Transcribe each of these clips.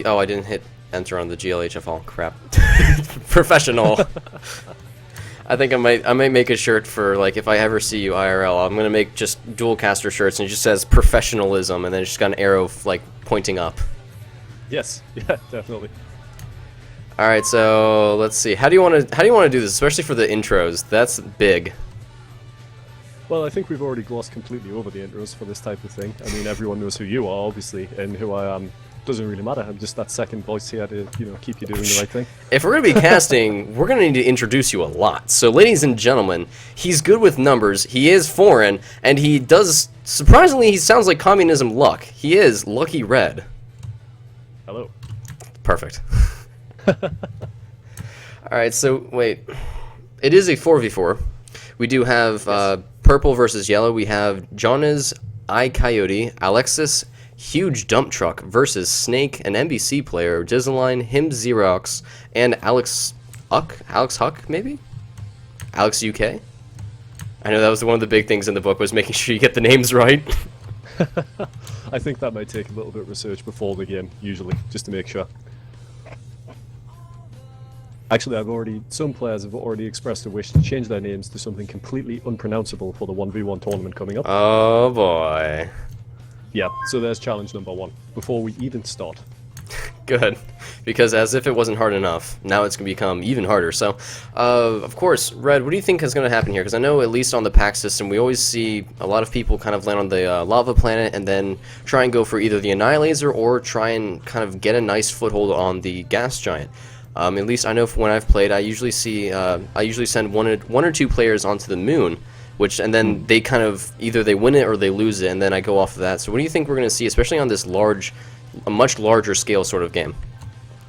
Oh, I didn't hit enter on the GLHFL. Crap. Professional. I think I might make a shirt for, like, if I ever see you IRL, I'm gonna make just dual caster shirts and it just says professionalism and then it's just got an arrow like pointing up. Yes, yeah, definitely. All right, so let's see. How do you want to do this, especially for the intros? That's big. Well, I think we've already glossed completely over the intros for this type of thing. I mean, everyone knows who you are, obviously, and who I am. Doesn't really matter. I'm just that second voice here to, keep you doing the right thing. If we're going to be casting, we're going to need to introduce you a lot. So, ladies and gentlemen, he's good with numbers, he is foreign, and he does, surprisingly, he sounds like communism luck. He is Lucky Red. Hello. Perfect. Alright, so, wait. It is a 4v4. We do have purple versus yellow. We have Jonas, Coyote, Alexis, Huge Dump Truck versus Snake, an NBC player, Dizaline, him Xerox, and Alex Huck, maybe? Alex UK? I know that was one of the big things in the book, was making sure you get the names right. I think that might take a little bit of research before the game, usually, just to make sure. Actually, some players have already expressed a wish to change their names to something completely unpronounceable for the 1v1 tournament coming up. Oh boy. Yeah, so there's challenge number 1, before we even start. Good, because as if it wasn't hard enough, now it's going to become even harder. So, of course, Red, what do you think is going to happen here? Because I know, at least on the pack system, we always see a lot of people kind of land on the lava planet and then try and go for either the Annihilator or try and kind of get a nice foothold on the gas giant. At least I know when I've played, I usually send one or two players onto the moon, and then they kind of, either they win it or they lose it, and then I go off of that. So what do you think we're going to see, especially on this a much larger scale sort of game?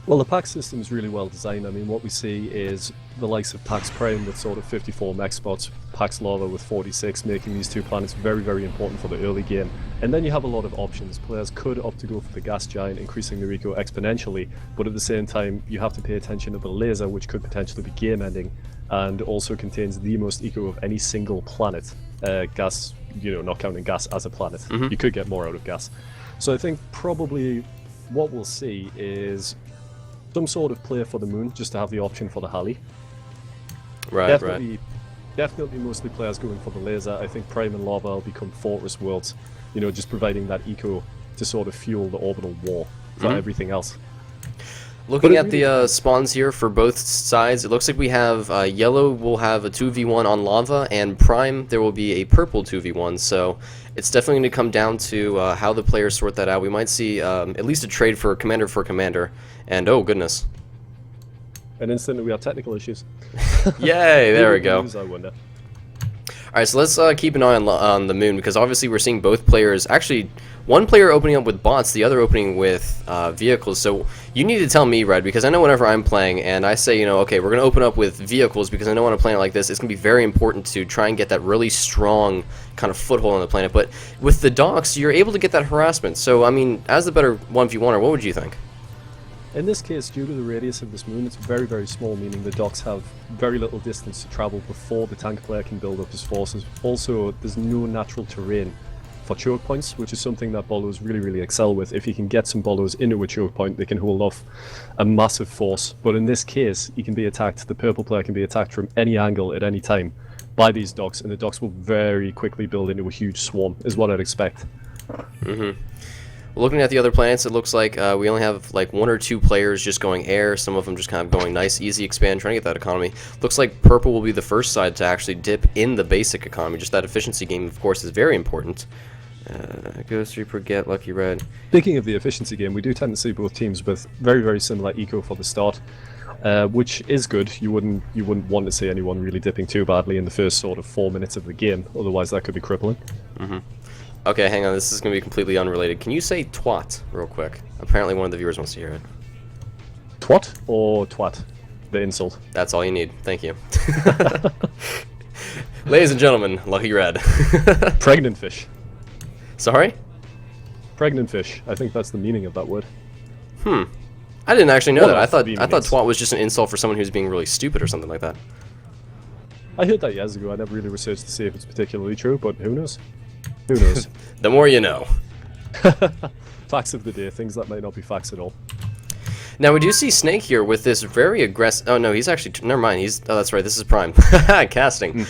Well, the pack system is really well designed. I mean, what we see is the likes of Pax Prime with sort of 54 mech spots, Pax Lava with 46, making these two planets very, very important for the early game. And then you have a lot of options. Players could opt to go for the gas giant, increasing their eco exponentially, but at the same time, you have to pay attention to the laser, which could potentially be game ending, and also contains the most eco of any single planet. Gas, not counting gas as a planet. You could get more out of gas. So I think probably what we'll see is some sort of play for the moon, just to have the option for the Halley. Right. Definitely mostly players going for the laser. I think Prime and Lava will become Fortress worlds, just providing that eco to sort of fuel the orbital war for everything else. Looking at the spawns here for both sides, it looks like we have yellow will have a 2v1 on lava, and Prime there will be a purple 2v1, so it's definitely going to come down to how the players sort that out. We might see at least a trade for commander, and oh goodness. And instantly we have technical issues. Yay, there we go. I wonder. Alright, so let's keep an eye on the moon, because obviously we're seeing both players, actually one player opening up with bots, the other opening with vehicles. So you need to tell me, Red, because I know whenever I'm playing and I say, okay, we're going to open up with vehicles, because I know when I'm playing like this, it's going to be very important to try and get that really strong kind of foothold on the planet. But with the docks, you're able to get that harassment. So, I mean, as the better 1v1er, what would you think? In this case, due to the radius of this moon, it's very, very small, meaning the docks have very little distance to travel before the tank player can build up his forces. Also, there's no natural terrain for choke points, which is something that Bolos really, really excel with. If you can get some Bolos into a choke point, they can hold off a massive force. But in this case, he can be attacked, the purple player can be attacked from any angle at any time by these docks, and the docks will very quickly build into a huge swarm, is what I'd expect. Looking at the other planets, it looks like we only have like 1 or 2 players just going air, some of them just kind of going nice, easy expand, trying to get that economy. Looks like purple will be the first side to actually dip in the basic economy. Just that efficiency game, of course, is very important. Ghost Reaper, get Lucky Red. Speaking of the efficiency game, we do tend to see both teams with very, very similar eco for the start, which is good. You wouldn't want to see anyone really dipping too badly in the first sort of 4 minutes of the game, otherwise that could be crippling. Okay, hang on, this is going to be completely unrelated. Can you say twat real quick? Apparently one of the viewers wants to hear it. Twat or twat? The insult. That's all you need. Thank you. Ladies and gentlemen, Lucky Red. Pregnant fish. Sorry? Pregnant fish. I think that's the meaning of that word. I didn't actually know that. I thought twat was just an insult for someone who's being really stupid or something like that. I heard that years ago. I never really researched to see if it's particularly true, but who knows? Who knows? The more you know. Facts of the day, things that might not be facts at all. Now we do see Snake here with this very aggressive. Oh no, he's actually. Never mind. He's. Oh, that's right. This is Prime casting.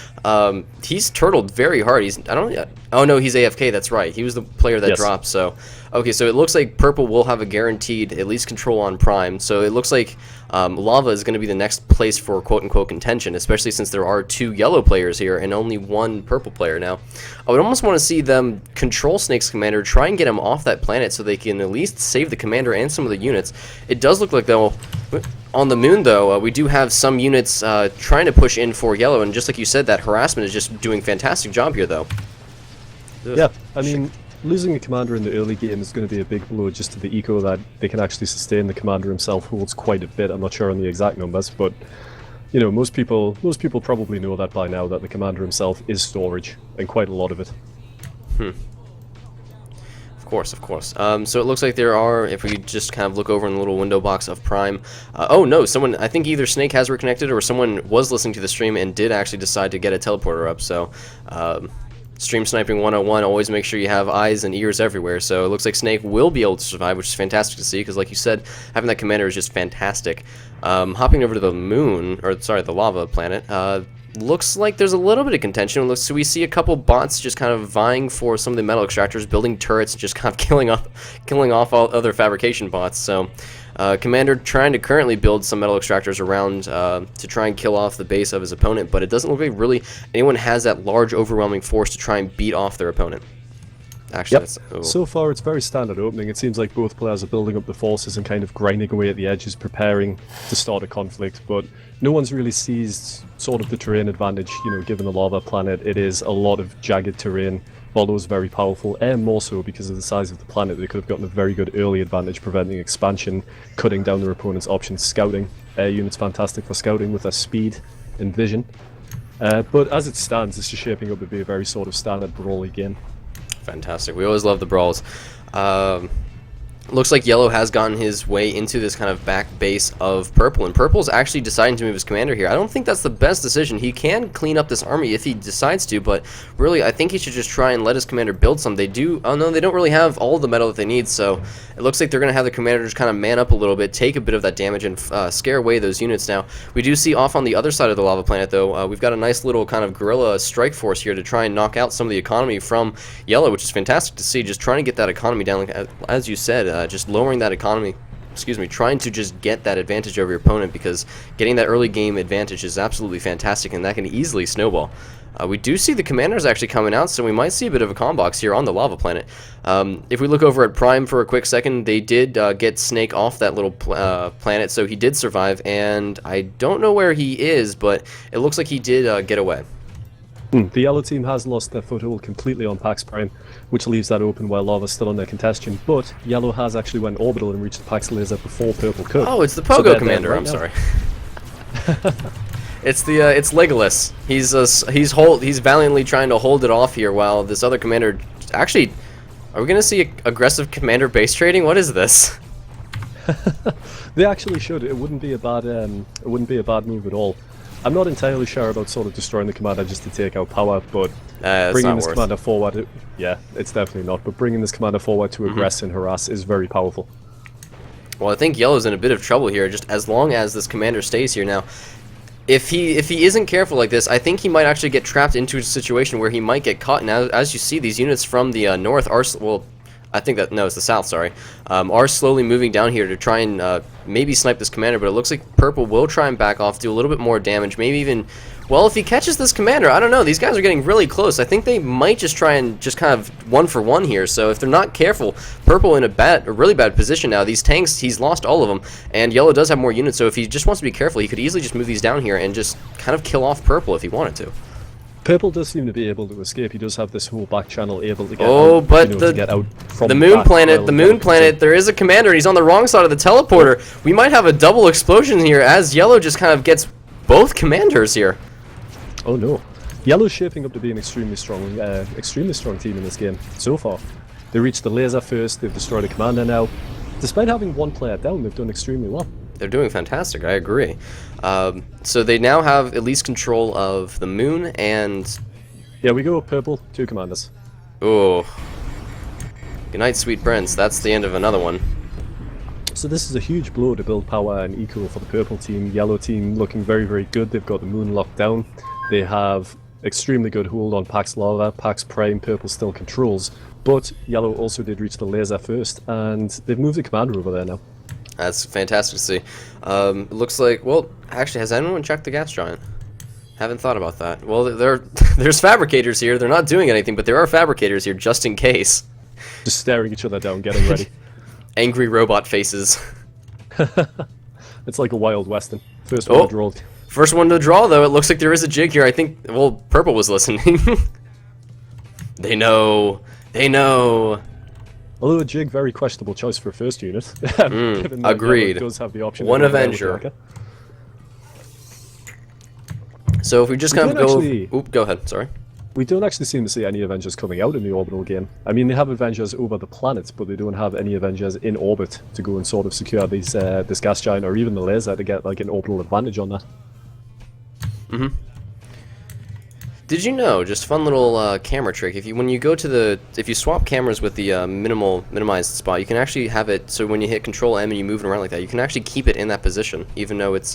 He's turtled very hard. He's. I don't. Oh no, he's AFK. That's right. He was the player that dropped. So, okay. So it looks like Purple will have a guaranteed at least control on Prime. So it looks like Lava is going to be the next place for quote unquote contention, especially since there are 2 yellow players here and only 1 purple player. Now, I would almost want to see them control Snake's commander, try and get him off that planet so they can at least save the commander and some of the units. It does look like though, on the moon though, we do have some units trying to push in for yellow, and just like you said, that harassment is just doing a fantastic job here though. Yeah, I mean, losing a commander in the early game is going to be a big blow just to the eco that they can actually sustain. The commander himself holds quite a bit. I'm not sure on the exact numbers, but you know, most people probably know that by now, that the commander himself is storage, and quite a lot of it. Of course. So it looks like there are, if we just kind of look over in the little window box of Prime. Oh no, someone, I think either Snake has reconnected or someone was listening to the stream and did actually decide to get a teleporter up. So stream sniping 101, always make sure you have eyes and ears everywhere. So it looks like Snake will be able to survive, which is fantastic to see, because like you said, having that commander is just fantastic. Hopping over to the moon, or sorry, the lava planet, looks like there's a little bit of contention. So we see a couple bots just kind of vying for some of the metal extractors, building turrets, just kind of killing off all other fabrication bots. So Commander trying to currently build some metal extractors around to try and kill off the base of his opponent, but it doesn't look like really anyone has that large overwhelming force to try and beat off their opponent. Actually, so far it's very standard opening. It seems like both players are building up the forces and kind of grinding away at the edges, preparing to start a conflict, but no one's really seized sort of the terrain advantage. You know, given the lava planet, it is a lot of jagged terrain. Volo is very powerful, and more so because of the size of the planet. They could have gotten a very good early advantage, preventing expansion, cutting down their opponent's options. Scouting, air units fantastic for scouting with their speed and vision. But as it stands, it's just shaping up to be a very sort of standard brawly game. Fantastic. We always love the brawls. Looks like Yellow has gotten his way into this kind of back base of Purple, and Purple's actually deciding to move his commander here. I don't think that's the best decision. He can clean up this army if he decides to, but really I think he should just try and let his commander build some. They do, oh no, they don't really have all the metal that they need, so it looks like they're going to have the commander just kind of man up a little bit, take a bit of that damage, and scare away those units. Now, we do see off on the other side of the lava planet, though, we've got a nice little kind of guerrilla strike force here to try and knock out some of the economy from Yellow, which is fantastic to see, just trying to get that economy down, like, as you said, just lowering that economy, trying to just get that advantage over your opponent, because getting that early game advantage is absolutely fantastic, and that can easily snowball. We do see the commanders actually coming out, so we might see a bit of a combox here on the lava planet. If we look over at Prime for a quick second, they did get Snake off that little planet, so he did survive, and I don't know where he is, but it looks like he did get away. The yellow team has lost their foothold completely on Pax Prime, which leaves that open while Lava's still under contention, but yellow has actually went orbital and reached the Pax laser before purple could. Oh, it's the Pogo commander, I'm sorry. It's Legolas. He's valiantly trying to hold it off here while this other commander actually, are we going to see aggressive commander base trading? What is this? They actually should. It wouldn't be a bad move at all. I'm not entirely sure about sort of destroying the commander just to take out power, but bringing this commander forward, yeah, it's definitely not, but bringing this commander forward to aggress and harass is very powerful. Well, I think Yellow's in a bit of trouble here, just as long as this commander stays here. Now, if he isn't careful like this, I think he might actually get trapped into a situation where he might get caught. Now, as you see, these units from the north are, well, I think that, no, it's the south, sorry, are slowly moving down here to try and maybe snipe this commander, but it looks like Purple will try and back off, do a little bit more damage, maybe even, well, if he catches this commander, I don't know, these guys are getting really close. I think they might just try and just kind of one for one here, so if they're not careful, Purple in a really bad position now. These tanks, he's lost all of them, and Yellow does have more units, so if he just wants to be careful, he could easily just move these down here and just kind of kill off Purple if he wanted to. Purple does seem to be able to escape. He does have this whole back channel able to get out, but you know, to get out from the moon planet, there is a commander, and he's on the wrong side of the teleporter. We might have a double explosion here as Yellow just kind of gets both commanders here. Oh no. Yellow's shaping up to be an extremely strong team in this game so far. They reached the laser first, they've destroyed a commander now. Despite having one player down, they've done extremely well. They're doing fantastic, I agree. So they now have at least control of the moon and... Yeah, we go Purple, 2 commanders. Oh. Good night, sweet prince. That's the end of another one. So this is a huge blow to build power and eco for the purple team. Yellow team looking very, very good. They've got the moon locked down. They have extremely good hold on Pax Lava. Pax Prime, purple still controls. But yellow also did reach the laser first, and they've moved the commander over there now. That's fantastic to see. It looks like, well, actually, has anyone checked the gas giant? Haven't thought about that. Well, there's fabricators here. They're not doing anything, but there are fabricators here just in case. Just staring each other down, getting ready. Angry robot faces. It's like a Wild Western. First one to draw. First one to draw, though. It looks like there is a jig here. I think, well, purple was listening. They know. They know. Although a jig, very questionable choice for a first unit. Agreed. Does have the option One Avenger. So if we just kind of go... Oop, go ahead, sorry. We don't actually seem to see any Avengers coming out in the orbital game. I mean, they have Avengers over the planets, but they don't have any Avengers in orbit to go and sort of secure these this gas giant or even the laser to get like an orbital advantage on that. Mm-hmm. Did you know, just fun little camera trick, if you swap cameras with the minimized spot, you can actually have it so when you hit Control M and you move it around like that, you can actually keep it in that position, even though it's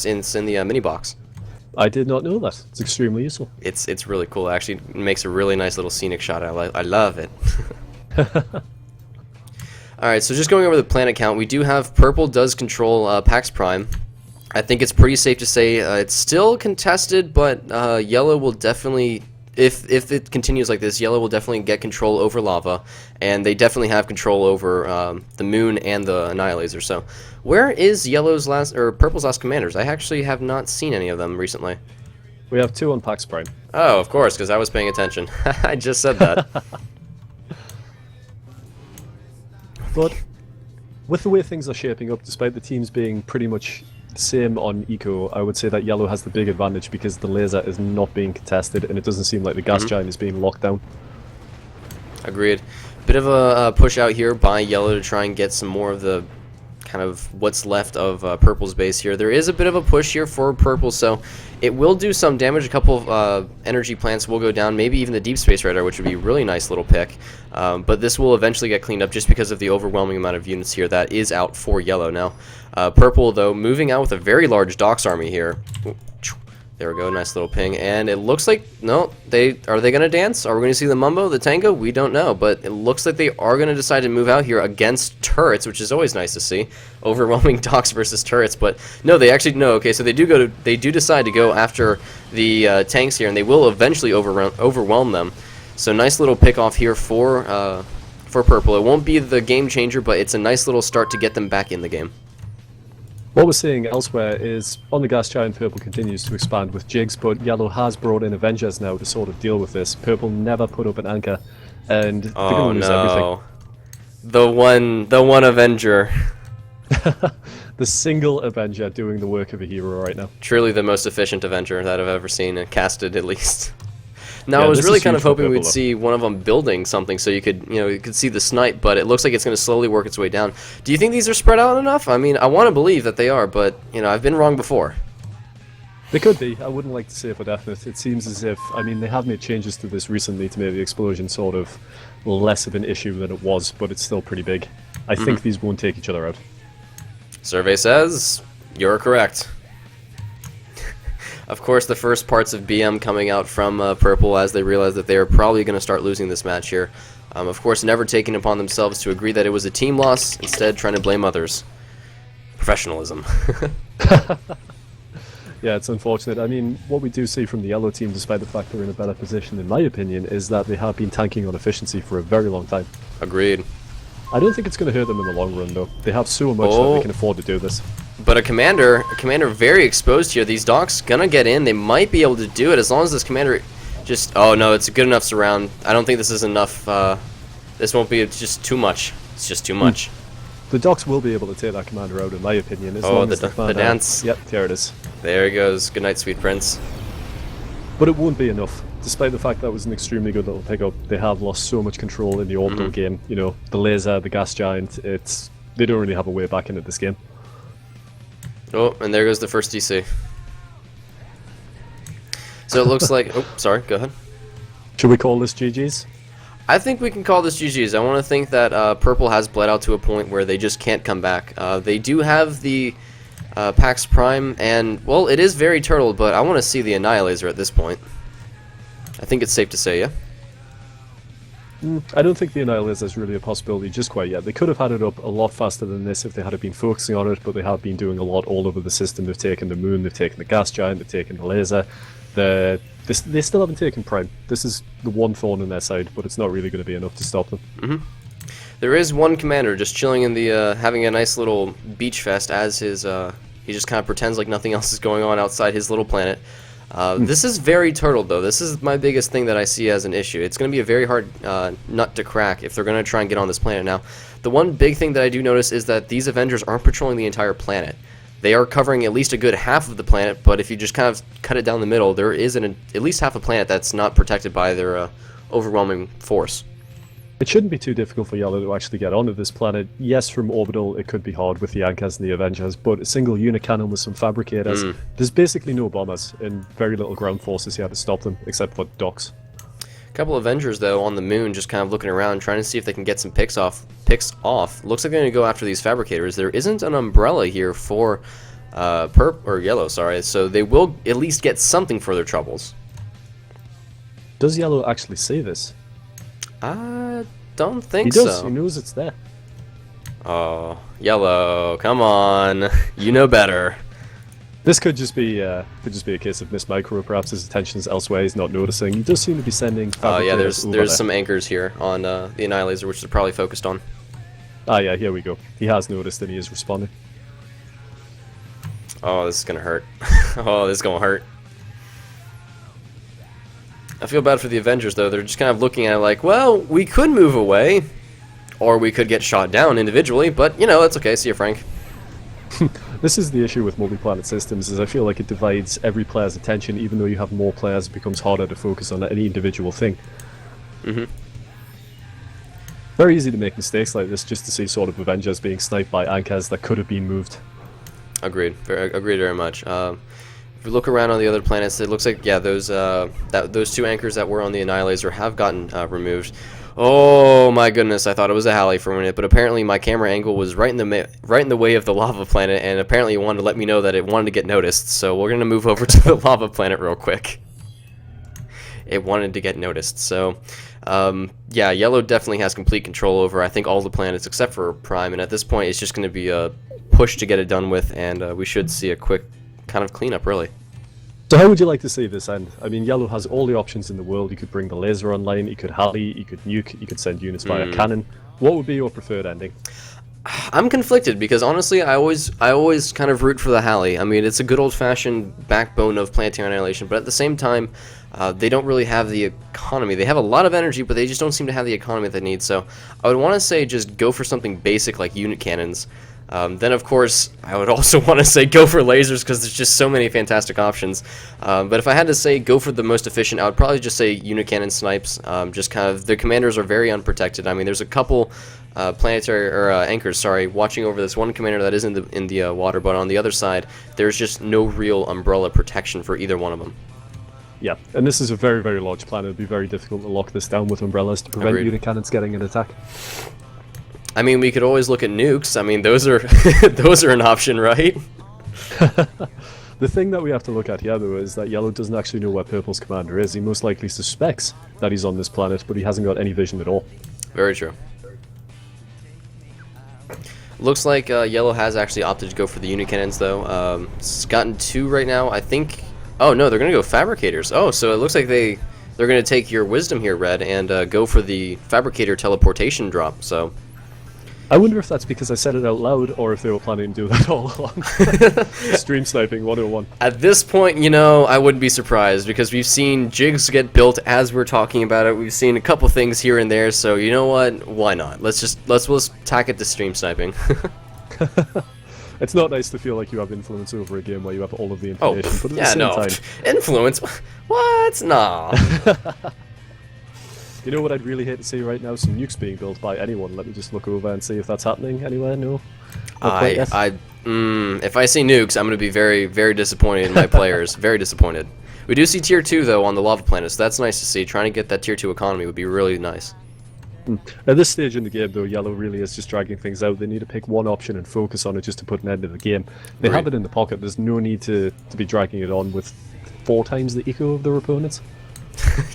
in the mini box. I did not know that. It's extremely useful. It's really cool. It actually makes a really nice little scenic shot. I love it. Alright, so just going over the planet count, we do have purple does control Pax Prime. I think it's pretty safe to say it's still contested, but yellow will definitely, if it continues like this, yellow will definitely get control over lava, and they definitely have control over the moon and the Annihilator. So, where is purple's last commanders? I actually have not seen any of them recently. We have 2 on Pax Prime. Oh, of course, because I was paying attention. I just said that. But with the way things are shaping up, despite the teams being pretty much same on eco, I would say that yellow has the big advantage because the laser is not being contested and it doesn't seem like the gas giant is being locked down. Agreed. Bit of a push out here by yellow to try and get some more of the kind of what's left of purple's base here. There is a bit of a push here for purple, so it will do some damage. A couple of energy plants will go down, maybe even the deep space radar, which would be a really nice little pick. But this will eventually get cleaned up just because of the overwhelming amount of units here that is out for yellow now. Purple, though, moving out with a very large Docks army here. There we go, nice little ping. And it looks like, no, are they going to dance? Are we going to see the Mumbo, the Tango? We don't know, but it looks like they are going to decide to move out here against turrets, which is always nice to see. Overwhelming Docks versus turrets, but no, they actually, no, okay, so they do decide to go after the tanks here, and they will eventually overwhelm them. So nice little pick off here for purple. It won't be the game changer, but it's a nice little start to get them back in the game. What we're seeing elsewhere is on the gas giant, purple continues to expand with jigs, but yellow has brought in Avengers now to sort of deal with this. Purple never put up an anchor, and they're going to lose everything. The one Avenger. The single Avenger doing the work of a hero right now. Truly the most efficient Avenger that I've ever seen, and casted at least. Now, Yeah, I was this really is kind huge of for hoping purple, we'd though. see one of them building something so you could see the snipe, but it looks like it's going to slowly work its way down. Do you think these are spread out enough? I mean, I want to believe that they are, but, I've been wrong before. They could be. I wouldn't like to say for definite. It seems as if, I mean, they have made changes to this recently to make the explosion sort of less of an issue than it was, but it's still pretty big. I think these won't take each other out. Survey says you're correct. Of course, the first parts of BM coming out from Purple as they realize that they are probably going to start losing this match here. Of course, never taking upon themselves to agree that it was a team loss, instead trying to blame others. Professionalism. Yeah, it's unfortunate. I mean, what we do see from the yellow team, despite the fact they're in a better position, in my opinion, is that they have been tanking on efficiency for a very long time. Agreed. I don't think it's going to hurt them in the long run, though. They have so much that they can afford to do this. But a commander very exposed here. These Docks gonna get in. They might be able to do it as long as this commander just... Oh, no, it's a good enough surround. I don't think this is enough. This won't be... It's just too much. It's just too much. The Docks will be able to take that commander out, in my opinion. As Oh, long the as they find dance. out. Yep, there it is. There he goes. Good night, sweet prince. But it won't be enough. Despite the fact that was an extremely good little pickup, they have lost so much control in the orbital game. The laser, the gas giant, they don't really have a way back into this game. Oh, and there goes the first DC. So it looks like... Oh, sorry, go ahead. Should we call this GG's? I think we can call this GG's. I want to think that Purple has bled out to a point where they just can't come back. They do have the Pax Prime, and, well, it is very turtle, but I want to see the Annihilator at this point. I think it's safe to say, yeah? I don't think the Annihilator is really a possibility just quite yet. They could have had it up a lot faster than this if they had been focusing on it, but they have been doing a lot all over the system. They've taken the Moon, they've taken the Gas Giant, they've taken the Laser. They still haven't taken Prime. This is the one thorn in their side, but it's not really going to be enough to stop them. There is one commander just chilling in the, having a nice little beach fest as his, he just kind of pretends like nothing else is going on outside his little planet. This is very turtle, though. This is my biggest thing that I see as an issue. It's going to be a very hard nut to crack if they're going to try and get on this planet. Now, the one big thing that I do notice is that these Avengers aren't patrolling the entire planet. They are covering at least a good half of the planet, but if you just kind of cut it down the middle, there is at least half a planet that's not protected by their overwhelming force. It shouldn't be too difficult for Yellow to actually get onto this planet. Yes, from orbital it could be hard with the Ankas and the Avengers, but a single unit cannon with some fabricators. There's basically no bombers and very little ground forces here to stop them, except for docks. A couple Avengers, though, on the Moon, just kind of looking around, trying to see if they can get some picks off. Looks like they're going to go after these fabricators. There isn't an umbrella here for Yellow, sorry, so they will at least get something for their troubles. Does Yellow actually see this? I don't think so. He does. So. He knows it's there. Oh, Yellow, come on. You know better. This could just be a case of Miss Micro. Perhaps his attention is elsewhere. He's not noticing. He does seem to be sending. Oh yeah, there's some anchors here on the Annihilator, which they're probably focused on. Ah yeah, here we go. He has noticed and he is responding. Oh, this is gonna hurt. Oh, this is gonna hurt. I feel bad for the Avengers, though. They're just kind of looking at it like, well, we could move away, or we could get shot down individually, but, you know, that's okay. See you, Frank. This is the issue with multi-planet systems, is I feel like it divides every player's attention. Even though you have more players, it becomes harder to focus on any individual thing. Very easy to make mistakes like this, just to see sort of Avengers being sniped by Ankas that could have been moved. Agreed. Agreed very much. If we look around on the other planets, it looks like, yeah, those two anchors that were on the Annihilator have gotten removed. Oh my goodness, I thought it was a Halley for a minute, but apparently my camera angle was right in the way of the lava planet, and apparently it wanted to let me know that it wanted to get noticed. So we're gonna move over to the lava planet real quick. It wanted to get noticed. So yeah, Yellow definitely has complete control over, I think, all the planets except for Prime, and at this point it's just going to be a push to get it done with, and we should see a quick kind of cleanup, really. So how would you like to see this end? I mean, Yellow has all the options in the world. You could bring the laser online, you could Halley, you could nuke, you could send units via cannon. What would be your preferred ending? I'm conflicted because honestly, I always kind of root for the Halley. I mean, it's a good old-fashioned backbone of planetary annihilation, but at the same time, they don't really have the economy. They have a lot of energy, but they just don't seem to have the economy they need. So I would want to say just go for something basic like unit cannons. Then, of course, I would also want to say go for lasers because there's just so many fantastic options. But if I had to say go for the most efficient, I would probably just say unit cannon snipes. Just kind of, the commanders are very unprotected. I mean, there's a couple planetary or anchors, sorry, watching over this one commander that is in the water, but on the other side, there's just no real umbrella protection for either one of them. Yeah, and this is a very, very large planet. It'd be very difficult to lock this down with umbrellas to prevent unit cannons getting an attack. I mean, we could always look at nukes. I mean, those are those are an option, right? The thing that we have to look at here, though, is that Yellow doesn't actually know where Purple's commander is. He most likely suspects that he's on this planet, but he hasn't got any vision at all. Very true. Looks like Yellow has actually opted to go for the unit cannons, though. It's gotten 2 right now. I think... Oh, no, they're going to go fabricators. Oh, so it looks like they're going to take your wisdom here, Red, and go for the fabricator teleportation drop, so... I wonder if that's because I said it out loud, or if they were planning to do that all along. Stream sniping 101. At this point, you know, I wouldn't be surprised, because we've seen jigs get built as we're talking about it. We've seen a couple things here and there, so you know what? Why not? Let's tack it to stream sniping. It's not nice to feel like you have influence over a game where you have all of the information, but at the same time... Influence? What? Nah. You know what I'd really hate to see right now? Some nukes being built by anyone. Let me just look over and see if that's happening anywhere. No? If I see nukes, I'm going to be very, very disappointed in my players. Very disappointed. We do see tier 2, though, on the lava planet, so that's nice to see. Trying to get that tier 2 economy would be really nice. At this stage in the game, though, yellow really is just dragging things out. They need to pick one option and focus on it just to put an end to the game. They have it in the pocket. There's no need to be dragging it on with 4 times the eco of their opponents.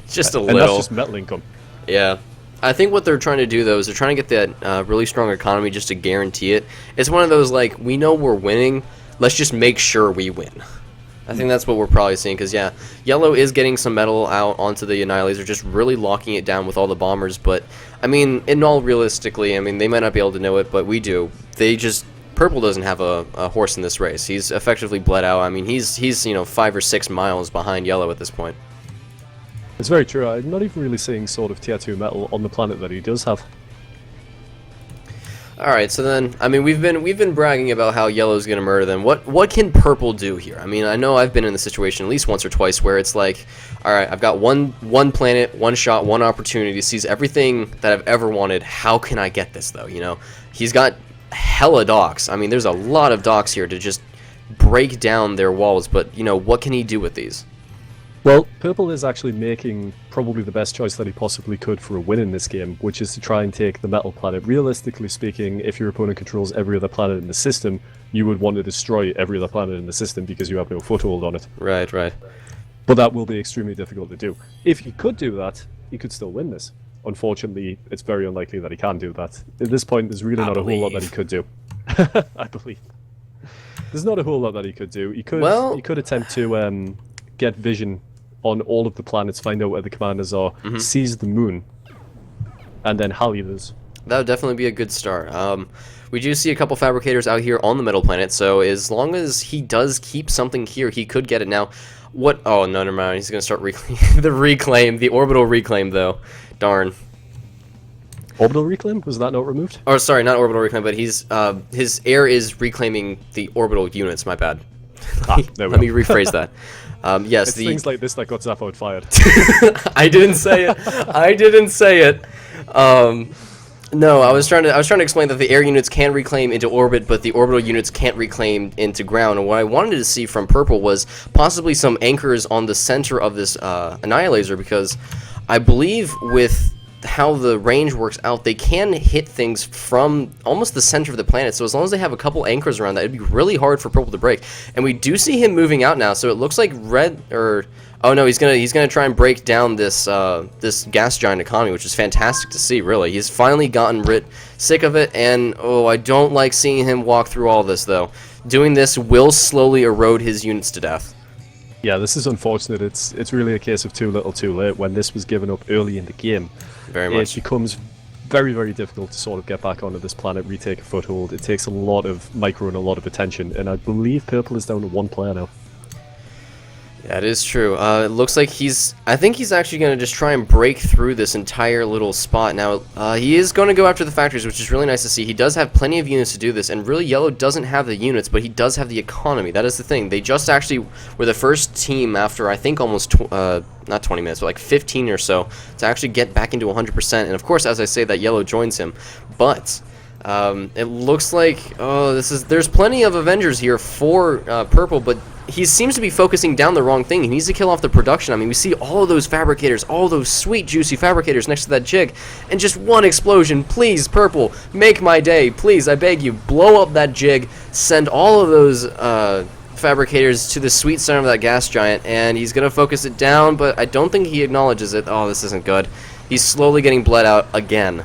Just a and little. that's just metal income. Yeah. I think what they're trying to do, though, is they're trying to get that really strong economy just to guarantee it. It's one of those, like, we know we're winning, let's just make sure we win. I think that's what we're probably seeing, because, yeah, yellow is getting some metal out onto the Annihilator, just really locking it down with all the bombers, but, I mean, in all realistically, I mean, they might not be able to know it, but we do. They just... Purple doesn't have a horse in this race. He's effectively bled out. I mean, he's 5 or 6 miles behind yellow at this point. It's very true. I'm not even really seeing sort of tier 2 metal on the planet that he does have. Alright, so then, I mean, we've been bragging about how yellow's gonna murder them. What can purple do here? I mean, I know I've been in the situation at least once or twice where it's like, alright, I've got one planet, one shot, one opportunity, sees everything that I've ever wanted. How can I get this, though? You know, he's got hella docks. I mean, there's a lot of docks here to just break down their walls, but, you know, what can he do with these? Well, purple is actually making probably the best choice that he possibly could for a win in this game, which is to try and take the metal planet. Realistically speaking, if your opponent controls every other planet in the system, you would want to destroy every other planet in the system because you have no foothold on it. Right, right. But that will be extremely difficult to do. If he could do that, he could still win this. Unfortunately, it's very unlikely that he can do that. At this point, there's really not a whole lot that he could do. I believe. There's not a whole lot that he could do. He could attempt to get vision on all of the planets, find out where the commanders are, seize the moon, and then Halley those. That would definitely be a good start. We do see a couple fabricators out here on the metal planet, so as long as he does keep something here, he could get it. Now, what... Oh, no, never mind. He's going to start the orbital reclaim, though. Darn. Orbital reclaim? Was that not removed? Oh, sorry, not orbital reclaim, but he's his air is reclaiming the orbital units, my bad. Let me rephrase that. Yes, it's things like this that got Zappo fired. I didn't say it. I didn't say it. No, I was trying to explain that the air units can reclaim into orbit, but the orbital units can't reclaim into ground. And what I wanted to see from purple was possibly some anchors on the center of this Annihilator, because I believe with how the range works out, they can hit things from almost the center of the planet. So as long as they have a couple anchors around that, it'd be really hard for purple to break. And we do see him moving out now, so it looks like red, or oh no, he's gonna try and break down this this gas giant economy, which is fantastic to see. Really, he's finally gotten sick of it, and oh, I don't like seeing him walk through all this though. Doing this will slowly erode his units to death. Yeah, this is unfortunate. It's really a case of too little too late. When this was given up early in the game, very much. It becomes very, very difficult to sort of get back onto this planet, retake a foothold. It takes a lot of micro and a lot of attention, and I believe purple is down to 1 player now. That is true. It looks like I think he's actually going to just try and break through this entire little spot. Now, he is going to go after the factories, which is really nice to see. He does have plenty of units to do this, and really yellow doesn't have the units, but he does have the economy. That is the thing. They just actually were the first team after, I think, almost, not 20 minutes, but like 15 or so, to actually get back into 100%. And of course, as I say, that yellow joins him. But it looks like, there's plenty of Avengers here for purple, but he seems to be focusing down the wrong thing. He needs to kill off the production. I mean, we see all of those fabricators, all those sweet, juicy fabricators next to that jig, and just one explosion. Please, purple, make my day. Please, I beg you, blow up that jig, send all of those fabricators to the sweet center of that gas giant, and he's going to focus it down, but I don't think he acknowledges it. Oh, this isn't good. He's slowly getting bled out again.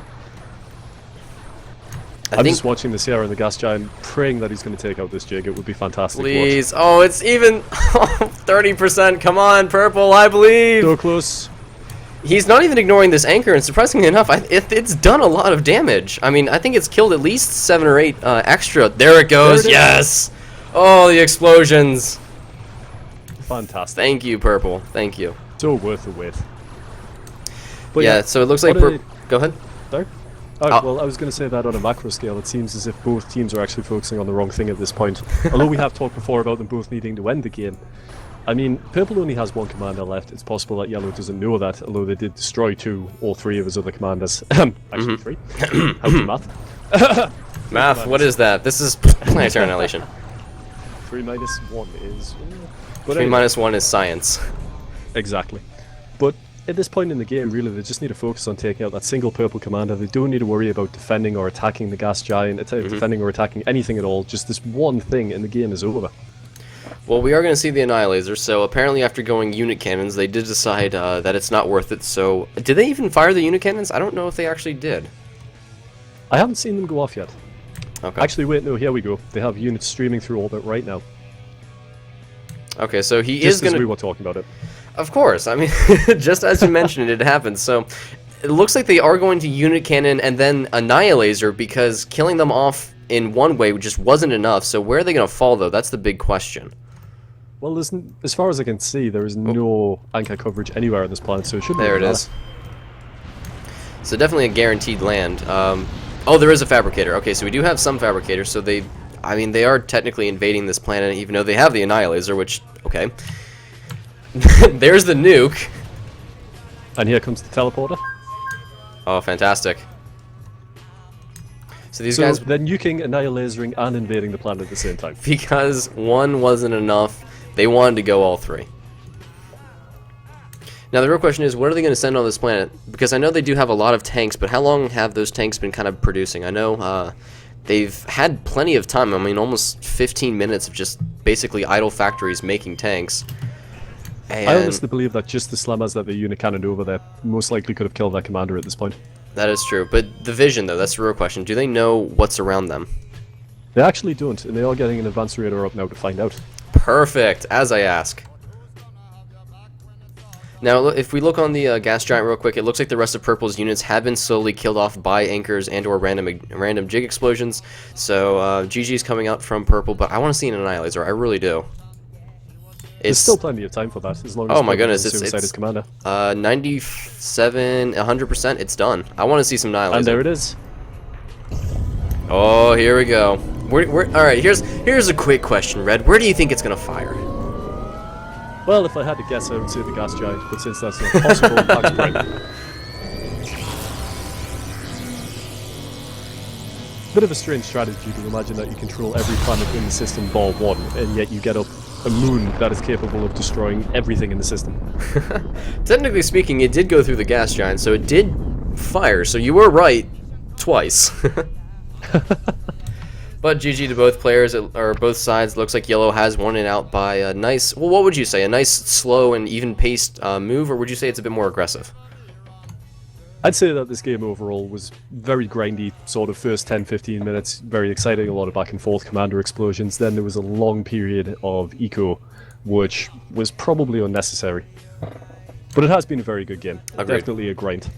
I'm just watching the Sierra and the gas giant, praying that he's going to take out this jig. It would be fantastic. Please. Oh, it's even 30%. Come on, purple, I believe. So close. He's not even ignoring this anchor, and surprisingly enough, it's done a lot of damage. I mean, I think it's killed at least 7 or 8 extra. There it goes. Yes. Oh, the explosions. Fantastic. Thank you, purple. Thank you. So worth the wait. But yeah, so it looks like Go ahead. Sorry? Well, I was going to say that on a macro scale, it seems as if both teams are actually focusing on the wrong thing at this point. Although we have talked before about them both needing to end the game. I mean, purple only has 1 commander left. It's possible that yellow doesn't know that, although they did destroy 2 or 3 of his other commanders. Actually, 3. How's the math? Math, what is that? This is planetary annihilation. 3 minus 1 is... 3 minus 1 is science. Exactly. But at this point in the game, really, they just need to focus on taking out that single purple commander. They don't need to worry about defending or attacking the gas giant, defending or attacking anything at all. Just this one thing and the game is over. Well, we are going to see the Annihilator, so apparently after going unit cannons, they did decide that it's not worth it, so... Did they even fire the unit cannons? I don't know if they actually did. I haven't seen them go off yet. Okay. Actually, wait, no, here we go. They have units streaming through orbit right now. Okay, so he Just is going to... we were talking about it. Of course, I mean, just as you mentioned, it happened, so... It looks like they are going to unit cannon and then Annihilator, because killing them off in one way just wasn't enough, so where are they going to fall, though? That's the big question. Well, as far as I can see, there is no anchor coverage anywhere on this planet, so it shouldn't There it matter. is. So definitely a guaranteed land. Oh, there is a fabricator. Okay, so we do have some fabricators, so they... I mean, they are technically invading this planet, even though they have the Annihilator, which... Okay. There's the nuke. And here comes the teleporter. Oh, fantastic. So these So guys... they're nuking, annihilating, and invading the planet at the same time. Because one wasn't enough, they wanted to go all three. Now the real question is, what are they going to send on this planet? Because I know they do have a lot of tanks, but how long have those tanks been kind of producing? I know they've had plenty of time. I mean, almost 15 minutes of just basically idle factories making tanks. And I honestly believe that just the slammers that they unit cannoned over there most likely could have killed their commander at this point. that is true. But the vision, though, that's the real question. Do they know what's around them? They actually don't, and they are getting an advanced radar up now to find out. Perfect, as I ask. Now, if we look on the gas giant real quick, it looks like the rest of Purple's units have been slowly killed off by anchors and/or random jig explosions. So GG's coming out from Purple, but I want to see an Annihilator. I really do. There's still plenty of time for that, as long as Oh my goodness, suicide is commander. 97, 100%. It's done. I want to see some Annihilator. And there it is. Oh, here we go. All right. Here's a quick question, Red. Where do you think it's gonna fire? Well, if I had to guess, I would say the gas giant, but since that's not possible, Pax Prime. Bit of a strange strategy to imagine that you control every planet in the system bar one, and yet you get up a moon that is capable of destroying everything in the system. Technically speaking, it did go through the gas giant, so it did fire. So you were right twice. But GG to both players, or both sides. Looks like Yellow has won it out by a nice, well, what would you say? A nice, slow, and even-paced move, or would you say it's a bit more aggressive? I'd say that this game overall was very grindy, sort of first 10-15 minutes, very exciting, a lot of back and forth commander explosions. Then there was a long period of eco, which was probably unnecessary. But it has been a very good game. Agreed. Definitely a grind.